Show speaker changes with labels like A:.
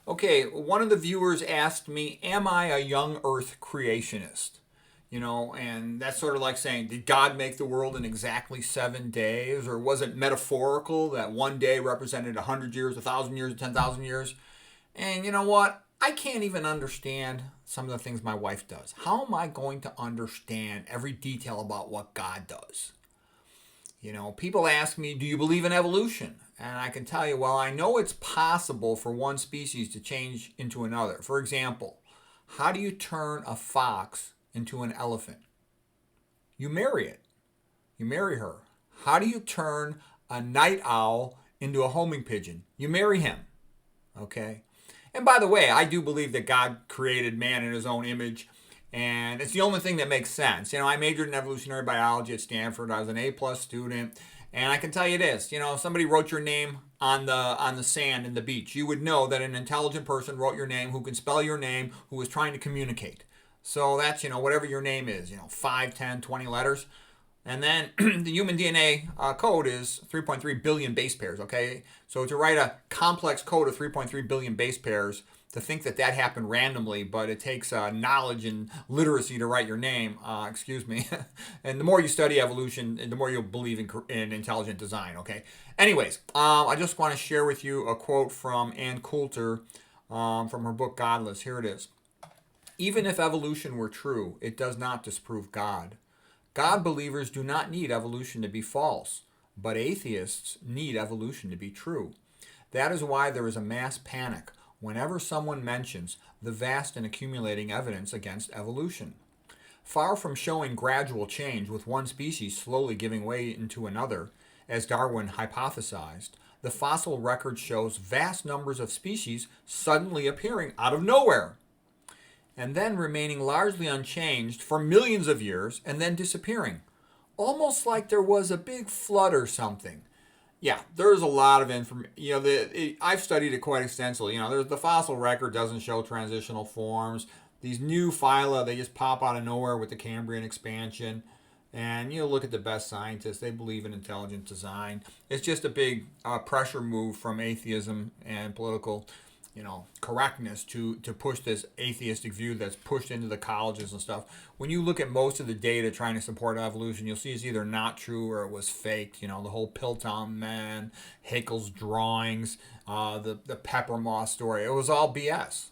A: Okay, one of the viewers asked me, am I a young earth creationist? And that's sort of like saying, did God make the world in exactly 7 days? Or was it metaphorical that one day represented 100 years, 1,000 years, 10,000 years? And you know what? I can't even understand some of the things my wife does. How am I going to understand every detail about what God does? People ask me, do you believe in evolution? And I can tell you, well, I know it's possible for one species to change into another. For example, how do you turn a fox into an elephant? You marry it. You marry her. How do you turn a night owl into a homing pigeon? You marry him. Okay? And by the way, I do believe that God created man in his own image, and it's the only thing that makes sense. I majored in evolutionary biology at Stanford. I was an A+ student, and I can tell you this, if somebody wrote your name on the sand in the beach, you would know that an intelligent person wrote your name, who can spell your name, who was trying to communicate. So that's, whatever your name is, 5, 10, 20 letters. And then the human DNA code is 3.3 billion base pairs, okay? So to write a complex code of 3.3 billion base pairs, to think that happened randomly, but it takes knowledge and literacy to write your name, excuse me. And the more you study evolution, the more you'll believe in intelligent design, okay? Anyways, I just want to share with you a quote from Ann Coulter from her book Godless. Here it is. Even if evolution were true, it does not disprove God. God believers do not need evolution to be false, but atheists need evolution to be true. That is why there is a mass panic whenever someone mentions the vast and accumulating evidence against evolution. Far from showing gradual change with one species slowly giving way into another, as Darwin hypothesized, the fossil record shows vast numbers of species suddenly appearing out of nowhere, and then remaining largely unchanged for millions of years and then disappearing. Almost like there was a big flood or something. Yeah, there's a lot of information. I've studied it quite extensively. The fossil record doesn't show transitional forms. These new phyla, they just pop out of nowhere with the Cambrian expansion. And look at the best scientists, they believe in intelligent design. It's just a big pressure move from atheism and political correctness to push this atheistic view that's pushed into the colleges and stuff. When you look at most of the data trying to support evolution, you'll see it's either not true or it was faked. The whole Piltdown Man, Haeckel's drawings, the pepper moth story, it was all BS.